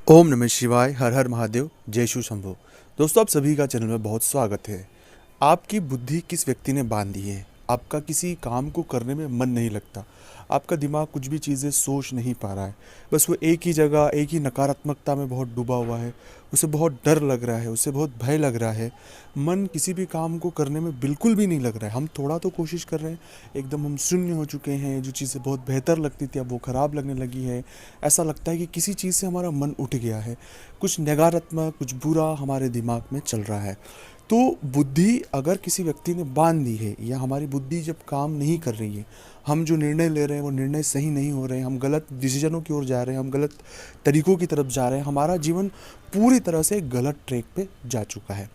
ओम नमः शिवाय। हर हर महादेव। जय शिव शंभो। दोस्तों, आप सभी का चैनल में बहुत स्वागत है। आपकी बुद्धि किस व्यक्ति ने बांध दी है? आपका किसी काम को करने में मन नहीं लगता, आपका दिमाग कुछ भी चीज़ें सोच नहीं पा रहा है, बस वो एक ही जगह एक ही नकारात्मकता में बहुत डूबा हुआ है। उसे बहुत डर लग रहा है, उसे बहुत भय लग रहा है। मन किसी भी काम को करने में बिल्कुल भी नहीं लग रहा है। हम थोड़ा तो कोशिश कर रहे हैं, एकदम हम शून्य हो चुके हैं। जो चीज़ें बहुत बेहतर लगती थी अब वो ख़राब लगने लगी है। ऐसा लगता है कि किसी चीज़ से हमारा मन उठ गया है, कुछ नकारात्मक कुछ बुरा हमारे दिमाग में चल रहा है। तो बुद्धि अगर किसी व्यक्ति ने बांध दी है, या हमारी बुद्धि जब काम नहीं कर रही है, हम जो निर्णय ले रहे हैं वो निर्णय सही नहीं हो रहे हैं, हम गलत डिसीजनों की ओर जा रहे हैं, हम गलत तरीकों की तरफ जा रहे हैं, हमारा जीवन पूरी तरह से गलत ट्रैक पे जा चुका है,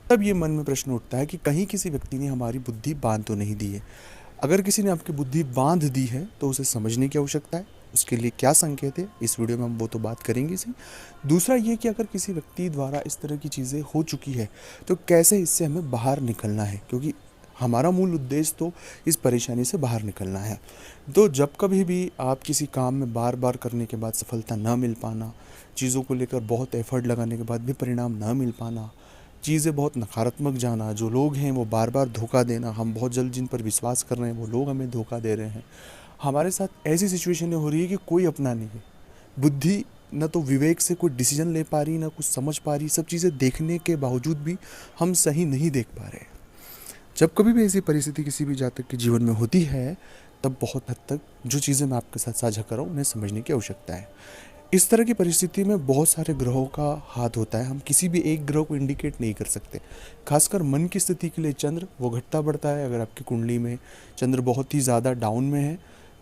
तब ये मन में प्रश्न उठता है कि कहीं किसी व्यक्ति ने हमारी बुद्धि बांध तो नहीं दी है। अगर किसी ने आपकी बुद्धि बांध दी है तो उसे समझने की आवश्यकता है। उसके लिए क्या संकेत है, इस वीडियो में हम वो तो बात करेंगे इसी। दूसरा ये कि अगर किसी व्यक्ति द्वारा इस तरह की चीज़ें हो चुकी है तो कैसे इससे हमें बाहर निकलना है, क्योंकि हमारा मूल उद्देश्य तो इस परेशानी से बाहर निकलना है। तो जब कभी भी आप किसी काम में बार बार करने के बाद सफलता न मिल पाना, चीज़ों को लेकर बहुत एफर्ट लगाने के बाद भी परिणाम न मिल पाना, चीज़ें बहुत नकारात्मक जाना, जो लोग हैं वो बार बार धोखा देना, हम बहुत जल्द जिन पर विश्वास कर रहे हैं वो लोग हमें धोखा दे रहे हैं, हमारे साथ ऐसी सिचुएशनें हो रही है कि कोई अपना नहीं है। बुद्धि न तो विवेक से कोई डिसीजन ले पा रही, ना कुछ समझ पा रही। सब चीज़ें देखने के बावजूद भी हम सही नहीं देख पा रहे। जब कभी भी ऐसी परिस्थिति किसी भी जातक के जीवन में होती है, तब बहुत हद तक जो चीज़ें मैं आपके साथ साझा कर रहा हूँ उन्हें समझने की आवश्यकता है। इस तरह की परिस्थिति में बहुत सारे ग्रहों का हाथ होता है, हम किसी भी एक ग्रह को इंडिकेट नहीं कर सकते। खासकर मन की स्थिति के लिए चंद्र वो घटता बढ़ता है। अगर आपकी कुंडली में चंद्र बहुत ही ज़्यादा डाउन में है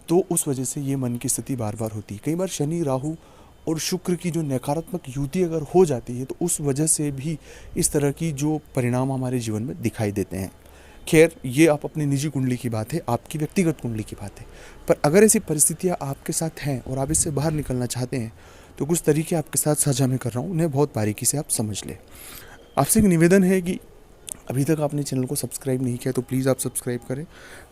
तो उस वजह से ये मन की स्थिति बार बार होती है। कई बार शनि राहु और शुक्र की जो नकारात्मक युति अगर हो जाती है तो उस वजह से भी इस तरह की जो परिणाम हमारे जीवन में दिखाई देते हैं। खैर, ये आप अपनी निजी कुंडली की बात है, आपकी व्यक्तिगत कुंडली की बात है। पर अगर ऐसी परिस्थितियाँ आपके साथ हैं और आप इससे बाहर निकलना चाहते हैं तो कुछ तरीके आपके साथ साझा मैं कर रहा हूँ, उन्हें बहुत बारीकी से आप समझ लें। आपसे एक निवेदन है कि अभी तक आपने चैनल को सब्सक्राइब नहीं किया तो प्लीज़ आप सब्सक्राइब करें।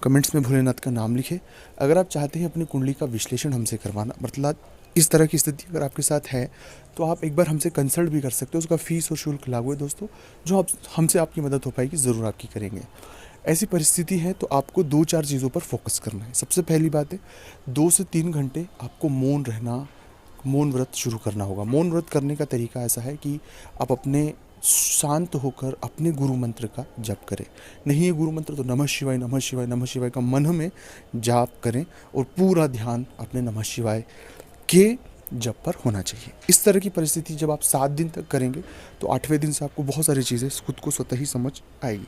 कमेंट्स में भोलेनाथ का नाम लिखें। अगर आप चाहते हैं अपनी कुंडली का विश्लेषण हमसे करवाना, मतलब इस तरह की स्थिति अगर आपके साथ है तो आप एक बार हमसे कंसल्ट भी कर सकते हो। उसका फीस और शुल्क लागू है दोस्तों। जो आप हमसे आपकी मदद हो पाएगी ज़रूर आपकी करेंगे। ऐसी परिस्थिति है तो आपको 2-4 चीज़ों पर फोकस करना है। सबसे पहली बात है, 2 से 3 घंटे आपको मौन रहना, मौन व्रत शुरू करना होगा। मौन व्रत करने का तरीका ऐसा है कि आप अपने शांत होकर अपने गुरु मंत्र का जप करें। नहीं है गुरु मंत्र तो नमः शिवाय नमः शिवाय नमः शिवाय का मन में जाप करें और पूरा ध्यान अपने नमः शिवाय के जप पर होना चाहिए। इस तरह की परिस्थिति जब आप 7 दिन तक करेंगे तो 8वें दिन से आपको बहुत सारी चीज़ें खुद को स्वतः ही समझ आएगी।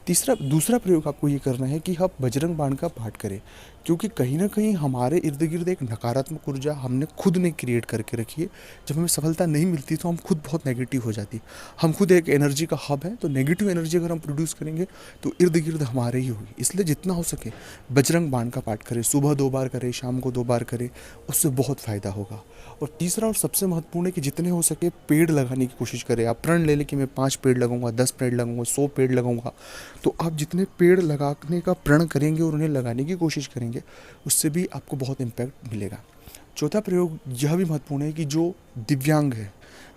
दूसरा प्रयोग आपको ये करना है कि आप बजरंग बाण का पाठ करें, क्योंकि कहीं ना कहीं हमारे इर्द गिर्द एक नकारात्मक ऊर्जा हमने खुद ने क्रिएट करके रखी है। जब हमें सफलता नहीं मिलती तो हम खुद बहुत नेगेटिव हो जाती। हम खुद एक एनर्जी का हब है, तो नेगेटिव एनर्जी अगर हम प्रोड्यूस करेंगे तो इर्द गिर्द हमारे ही होगी। इसलिए जितना हो सके बजरंग बाण का पाठ करें। सुबह 2 बार करें, शाम को 2 बार करें, उससे बहुत फ़ायदा होगा। और तीसरा और सबसे महत्वपूर्ण है कि जितने हो सके पेड़ लगाने की कोशिश करें। आप प्रण ले लें कि मैं 5 पेड़ लगाऊंगा, 10 पेड़ लगाऊंगा, 100 पेड़ लगाऊंगा। तो आप जितने पेड़ लगाने का प्रण करेंगे और उन्हें लगाने की कोशिश करेंगे, उससे भी आपको बहुत इम्पैक्ट मिलेगा। चौथा प्रयोग यह भी महत्वपूर्ण है कि जो दिव्यांग है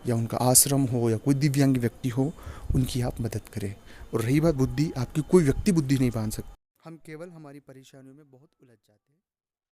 या उनका आश्रम हो या कोई दिव्यांग व्यक्ति हो, उनकी आप मदद करें। और रही बात बुद्धि, आपकी कोई व्यक्ति बुद्धि नहीं बांध सकता। हम केवल हमारी परेशानियों में बहुत उलझ जाते हैं।